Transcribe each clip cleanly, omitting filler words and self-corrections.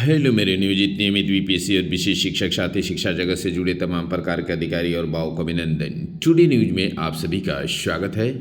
Hello मेरे नियोजित नियमित बीपीएससी और विशेष शिक्षक साथी शिक्षा जगत से जुड़े तमाम प्रकार के अधिकारी और भावों को अभिनंदन। टुडे न्यूज में आप सभी का स्वागत है।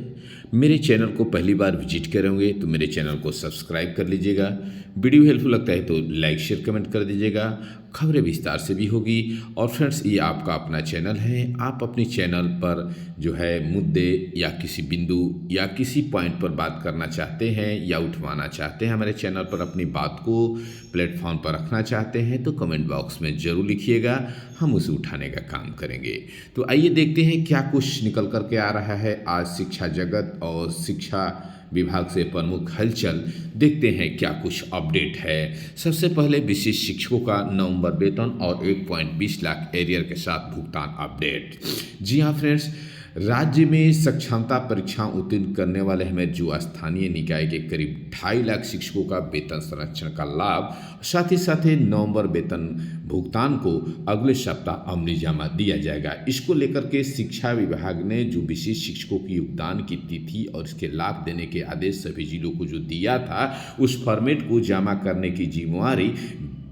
मेरे चैनल को पहली बार विजिट कर रहे होंगे तो मेरे चैनल को सब्सक्राइब कर लीजिएगा। वीडियो हेल्पफुल लगता है तो लाइक शेयर कमेंट कर दीजिएगा। खबरें विस्तार से भी होगी। और फ्रेंड्स, ये आपका अपना चैनल है। आप अपने चैनल पर जो है मुद्दे या किसी बिंदु या किसी पॉइंट पर बात करना चाहते हैं या उठवाना चाहते हैं, हमारे चैनल पर अपनी बात को प्लेटफॉर्म पर रखना चाहते हैं तो कमेंट बॉक्स में ज़रूर लिखिएगा, हम उसे उठाने का काम करेंगे। तो आइए देखते हैं क्या कुछ निकल कर के आ रहा है आज शिक्षा जगत और शिक्षा विभाग से प्रमुख हलचल। देखते हैं क्या कुछ अपडेट है। सबसे पहले विशेष शिक्षकों का नवंबर वेतन और 1.20 लाख एरियर के साथ भुगतान अपडेट। जी हाँ फ्रेंड्स, राज्य में सक्षमता परीक्षा उत्तीर्ण करने वाले हमें जो स्थानीय निकाय के करीब 2.5 लाख शिक्षकों का वेतन संरक्षण का लाभ, साथ ही नवंबर वेतन भुगतान को अगले सप्ताह अमलीजामा दिया जाएगा। इसको लेकर के शिक्षा विभाग ने जो विशेष शिक्षकों की योगदान की तिथि और इसके लाभ देने के आदेश सभी जिलों को जो दिया था, उस फॉर्मेट को जमा करने की जिम्मेवारी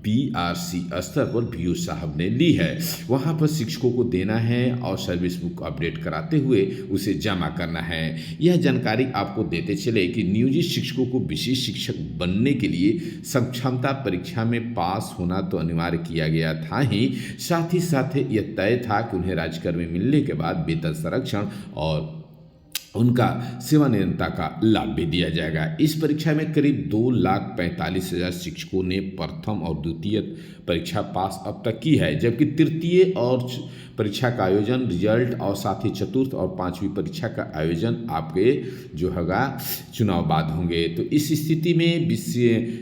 बीआरसी स्तर पर बीओ साहब ने ली है। वहाँ पर शिक्षकों को देना है और सर्विस बुक अपडेट कराते हुए उसे जमा करना है। यह जानकारी आपको देते चले कि नियोजित शिक्षकों को विशेष शिक्षक बनने के लिए सक्षमता परीक्षा में पास होना तो अनिवार्य किया गया था ही, साथ ही यह तय था कि उन्हें राज्यकर्मी मिलने के बाद वेतन संरक्षण और उनका सेवानिवृत्ता का लाभ भी दिया जाएगा। इस परीक्षा में करीब 2,45,000 शिक्षकों ने प्रथम और द्वितीय परीक्षा पास अब तक की है, जबकि तृतीय और परीक्षा का आयोजन रिजल्ट और साथ ही चतुर्थ और पांचवी परीक्षा का आयोजन आपके जो होगा चुनाव बाद होंगे। तो इस स्थिति में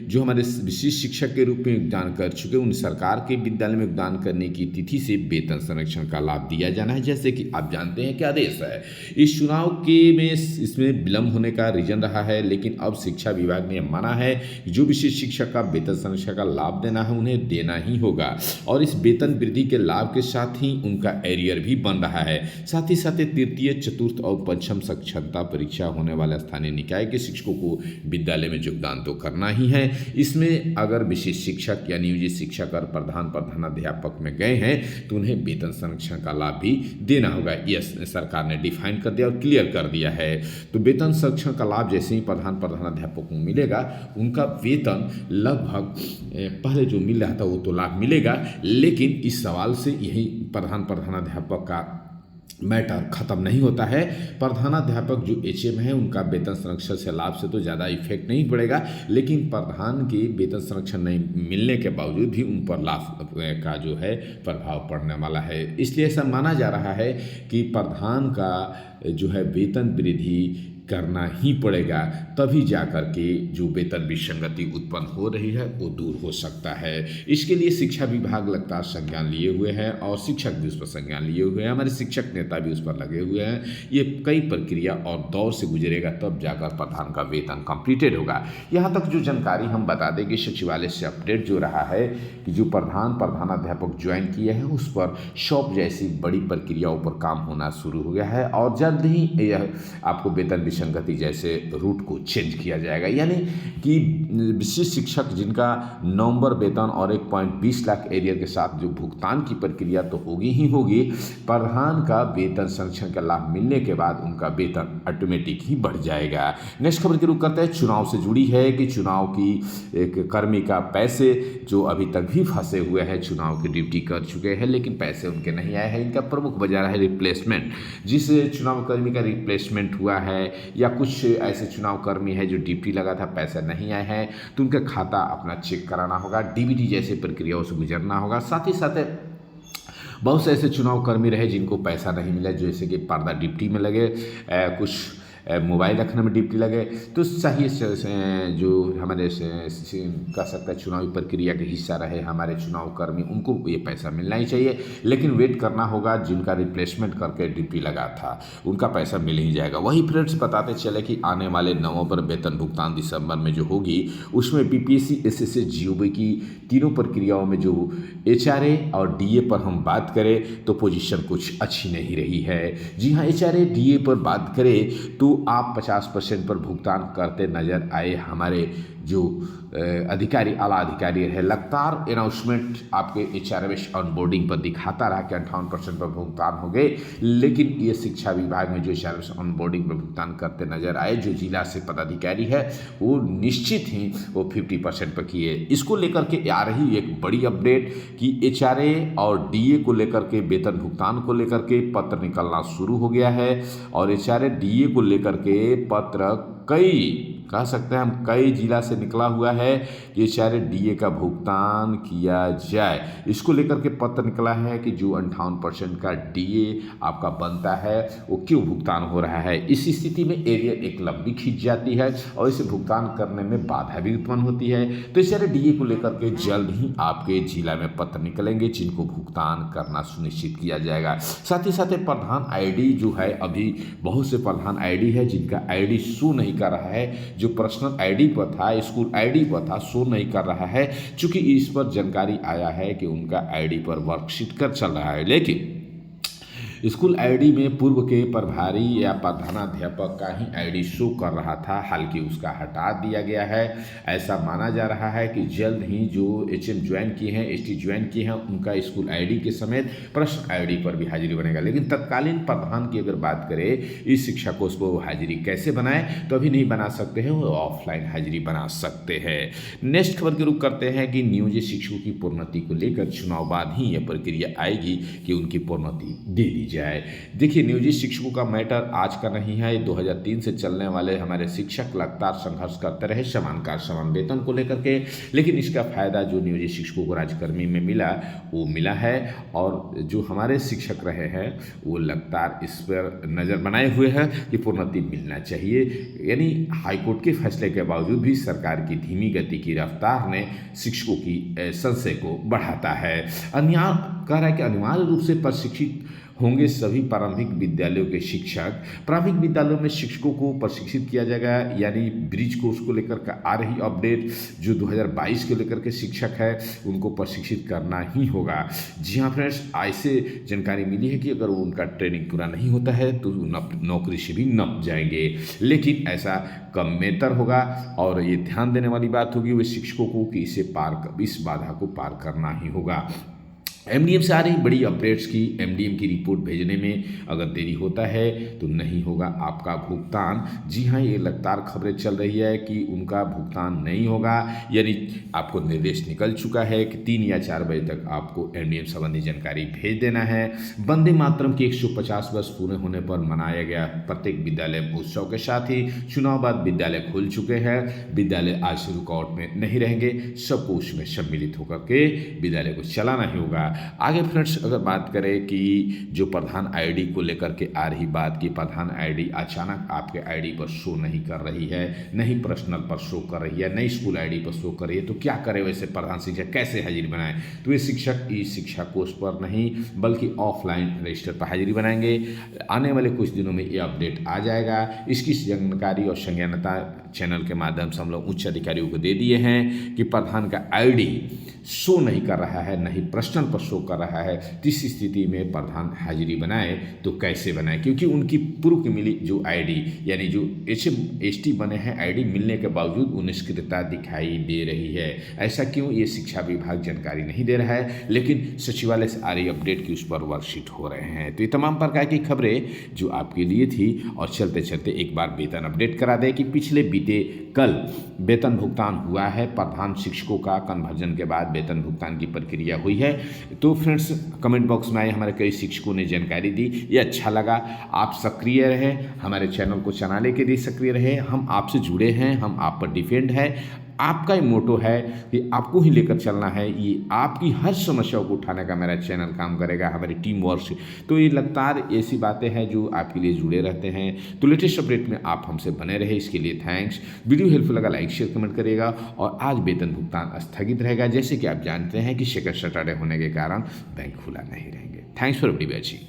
जो हमारे विशेष शिक्षक के रूप में योगदान कर चुके उन सरकार के विद्यालय में योगदान करने की तिथि से वेतन संरक्षण का लाभ दिया जाना है। जैसे कि आप जानते हैं कि आदेश है इस चुनाव के में इसमें विलम्ब होने का रीजन रहा है, लेकिन अब शिक्षा विभाग ने माना है कि जो विशेष शिक्षक का वेतन संरक्षण का लाभ देना है उन्हें देना ही होगा। और इस वेतन वृद्धि के लाभ के साथ ही उनका एरियर भी बन रहा है। साथ ही तृतीय चतुर्थ और पंचम सक्षमता परीक्षा होने वाले स्थानीय निकाय के शिक्षकों को विद्यालय में योगदान तो करना ही है। इसमें अगर विशेष शिक्षक या नियोजित शिक्षक और प्रधानाध्यापक में गए हैं तो उन्हें वेतन संरक्षण का लाभ भी देना होगा। यह सरकार ने डिफाइन कर दिया और क्लियर कर दिया है। तो वेतन संरक्षण का लाभ जैसे ही प्रधानाध्यापकों को मिलेगा, उनका वेतन लगभग पहले जो मिल रहा था वो तो लाभ मिलेगा, लेकिन इस सवाल से यही प्रधानाध्यापक का मैटर खत्म नहीं होता है। प्रधानाध्यापक जो एचएम है उनका वेतन संरक्षण से लाभ से तो ज़्यादा इफेक्ट नहीं पड़ेगा, लेकिन प्रधान के वेतन संरक्षण नहीं मिलने के बावजूद भी उन पर लाभ का जो है प्रभाव पड़ने वाला है। इसलिए ऐसा माना जा रहा है कि प्रधान का जो है वेतन वृद्धि करना ही पड़ेगा, तभी जाकर के जो वेतन विसंगति उत्पन्न हो रही है वो दूर हो सकता है। इसके लिए शिक्षा विभाग लगातार संज्ञान लिए हुए हैं और शिक्षक भी उस पर संज्ञान लिए हुए हैं। हमारे शिक्षक नेता भी उस पर लगे हुए हैं। ये कई प्रक्रिया और दौर से गुजरेगा तब जाकर प्रधान का वेतन कंप्लीटेड होगा। यहाँ तक जो जानकारी हम बता दें कि सचिवालय से अपडेट जो रहा है कि जो प्रधानाध्यापक ज्वाइन किए हैं उस पर शॉप जैसी बड़ी प्रक्रियाओं पर काम होना शुरू हो गया है और जल्द ही यह आपको वेतन संगति जैसे रूट को चेंज किया जाएगा। यानी कि विशेष शिक्षक जिनका नवंबर वेतन और 1.20 लाख एरियर के साथ जो भुगतान की प्रक्रिया तो होगी ही होगी, प्रधान का वेतन संरक्षण का लाभ मिलने के बाद उनका वेतन ऑटोमेटिक ही बढ़ जाएगा। नेक्स्ट खबर की रुख करते हैं, चुनाव से जुड़ी है कि चुनाव की एक कर्मी का पैसे जो अभी तक भी फंसे हुए हैं, चुनाव की ड्यूटी कर चुके हैं लेकिन पैसे उनके नहीं आए हैं। इनका प्रमुख वजह है रिप्लेसमेंट। जिस चुनाव कर्मी का रिप्लेसमेंट हुआ है या कुछ ऐसे चुनाव कर्मी है जो ड्यूटी लगा था पैसा नहीं आए हैं, तो उनका खाता अपना चेक कराना होगा, डीबीटी जैसे प्रक्रियाओं से गुजरना होगा। साथ ही बहुत से ऐसे चुनाव कर्मी रहे जिनको पैसा नहीं मिला, जैसे कि पर्दा ड्यूटी में लगे, कुछ मोबाइल रखने में ड्यूटी लगे। तो सही जो हमारे कह सकते हैं चुनावी प्रक्रिया के हिस्सा रहे हमारे चुनाव कर्मी, उनको ये पैसा मिलना ही चाहिए, लेकिन वेट करना होगा। जिनका रिप्लेसमेंट करके ड्यूटी लगा था उनका पैसा मिल ही जाएगा। वही फ्रेंड्स बताते चले कि आने वाले नवंबर वेतन भुगतान दिसंबर में जो होगी उसमें बीपीएससी एसएससी जीओबी की तीनों प्रक्रियाओं में जो एचआरए और डीए पर हम बात करें तो पोजीशन कुछ अच्छी नहीं रही है। जी हाँ, एचआरए डीए पर बात करें तो आप 50% पर भुगतान करते नजर आए हमारे जो अधिकारी आला अधिकारी है लगातार अनाउंसमेंट आपके HRMS ऑनबोर्डिंग पर दिखाता रहा कि 58% पर भुगतान हो गए, लेकिन ये शिक्षा विभाग में जो HRMS ऑनबोर्डिंग पर भुगतान करते नजर आए जो जिला से पदाधिकारी है वो निश्चित ही वो 50% पर किए। इसको लेकर के आ रही एक बड़ी अपडेट कि HRA और DA को लेकर के वेतन भुगतान को लेकर के पत्र निकलना शुरू हो गया है और HRA DA को लेकर के पत्र कह सकते हैं हम कई जिला से निकला हुआ है कि HRA DA का भुगतान किया जाए। इसको लेकर के पत्र निकला है कि जो 58% का DA आपका बनता है वो क्यों भुगतान हो रहा है। इस स्थिति में एरियर एक लंबी खींच जाती है और इसे भुगतान करने में बाधा भी उत्पन्न होती है। तो HRA DA को लेकर के जल्द ही आपके जिला में पत्र निकलेंगे जिनको भुगतान करना सुनिश्चित किया जाएगा। साथ ही साथ प्रधान ID जो है, अभी बहुत से प्रधान ID है जिनका ID शो नहीं कर रहा है, जो पर्सनल ID पर था, स्कूल ID पर था, शो नहीं कर रहा है। चूंकि इस पर जानकारी आया है कि उनका ID पर वर्कशीट कर चल रहा है, लेकिन स्कूल ID में पूर्व के प्रभारी या प्रधानाध्यापक का ही ID शो कर रहा था, हालांकि उसका हटा दिया गया है। ऐसा माना जा रहा है कि जल्द ही जो HM ज्वाइन किए हैं, ST ज्वाइन किए हैं, उनका स्कूल ID के समेत प्रश्न ID पर भी हाजिरी बनेगा। लेकिन तत्कालीन प्रधान की अगर बात करें इस शिक्षा कोर्स पर वो हाजिरी कैसे बनाए, तो अभी नहीं बना सकते हैं, वो ऑफलाइन हाजिरी बना सकते हैं। नेक्स्ट खबर के रुख करते हैं कि नियोजित शिक्षकों की प्रोन्नति को लेकर चुनाव बाद ही यह प्रक्रिया आएगी कि उनकी प्रोन्नति दे दी जाए। देखिए, नियोजित शिक्षकों का मैटर आज का नहीं है, 2003 से चलने वाले हमारे शिक्षक लगातार संघर्ष करते रहे समान कार्य समान वेतन को लेकर के, लेकिन इसका फायदा जो नियोजित शिक्षकों को राज्यकर्मी में मिला वो मिला है और जो हमारे शिक्षक रहे हैं वो लगातार इस पर नज़र बनाए हुए हैं कि प्रोन्नति मिलना चाहिए। यानी हाईकोर्ट के फैसले के बावजूद भी सरकार की धीमी गति की रफ्तार ने शिक्षकों की संशय को बढ़ाता है। कह रहा है कि अनिवार्य रूप से प्रशिक्षित होंगे सभी प्रारंभिक विद्यालयों के शिक्षक। प्रारंभिक विद्यालयों में शिक्षकों को प्रशिक्षित किया जाएगा, यानी ब्रिज कोर्स को लेकर आ रही अपडेट जो 2022 को लेकर के शिक्षक है उनको प्रशिक्षित करना ही होगा। जी हाँ फ्रेंड्स, ऐसे जानकारी मिली है कि अगर वो उनका ट्रेनिंग पूरा नहीं होता है तो नौकरी से भी नप जाएंगे, लेकिन ऐसा कम बेहतर होगा और ये ध्यान देने वाली बात होगी वे शिक्षकों को कि इस बाधा को पार करना ही होगा। MDM से आ रही बड़ी अपडेट्स की MDM की रिपोर्ट भेजने में अगर देरी होता है तो नहीं होगा आपका भुगतान। जी हाँ, ये लगातार खबरें चल रही है कि उनका भुगतान नहीं होगा, यानी आपको निर्देश निकल चुका है कि 3 या 4 बजे तक आपको MDM संबंधी जानकारी भेज देना है। वंदे मातरम के 150 वर्ष पूरे होने पर मनाया गया प्रत्येक विद्यालय उत्सव के साथ ही चुनाव बाद विद्यालय खुल चुके हैं। विद्यालय आज से रुकावट में नहीं रहेंगे, सबको उसमें सम्मिलित होकर के विद्यालय को चलाना ही होगा। आगे फ्रेंड्स अगर बात करें कि जो प्रधान ID को लेकर के आ रही बात की प्रधान ID अचानक आपके ID पर शो नहीं कर रही है, नहीं पर्सनल पर शो कर रही है, नहीं स्कूल ID पर शो कर रही है, तो क्या करे वैसे प्रधान शिक्षक कैसे हाजिरी बनाए। तो ये शिक्षक इस शिक्षा कोर्स पर नहीं बल्कि ऑफलाइन रजिस्टर पर हाजिरी बनाएंगे। आने वाले कुछ दिनों में ये अपडेट आ जाएगा। इसकी जानकारी और संज्ञानता चैनल के माध्यम से हम लोग उच्च अधिकारियों को दे दिए हैं कि प्रधान का ID शो नहीं कर रहा है, नहीं पर्सनल पर शो कर रहा है, तो इस स्थिति में प्रधान हाजिरी बनाए तो कैसे बनाए, क्योंकि उनकी पूर्व की मिली जो ID यानी जो HM ST बने हैं ID मिलने के बावजूद अनिष्क्रियता दिखाई दे रही है। ऐसा क्यों, ये शिक्षा विभाग जानकारी नहीं दे रहा है, लेकिन सचिवालय से आ रही अपडेट की उस पर वर्कशीट हो रहे हैं। तो ये तमाम प्रकार की खबरें जो आपके लिए थी। और चलते चलते एक बार वेतन अपडेट करा दें कि पिछले बीते कल वेतन भुगतान हुआ है। प्रधान शिक्षकों का कन्वर्जन के बाद वेतन भुगतान की प्रक्रिया हुई है। तो फ्रेंड्स कमेंट बॉक्स में आए हमारे कई शिक्षकों ने जानकारी दी, ये अच्छा लगा। आप सक्रिय रहे, हमारे चैनल को चलाने के लिए सक्रिय रहे। हम आपसे जुड़े हैं, हम आप पर डिपेंड है। आपका ही मोटो है कि आपको ही लेकर चलना है। ये आपकी हर समस्याओं को उठाने का मेरा चैनल काम करेगा, हमारी टीम वर्क से। तो ये लगातार ऐसी बातें हैं जो आपके लिए जुड़े रहते हैं। तो लेटेस्ट अपडेट में आप हमसे बने रहे, इसके लिए थैंक्स। वीडियो हेल्पफुल लगा लाइक शेयर कमेंट करिएगा। और आज वेतन भुगतान स्थगित रहेगा, जैसे कि आप जानते हैं कि सेकंड सैटरडे होने के कारण बैंक खुला नहीं रहेंगे। Thanks for everybody.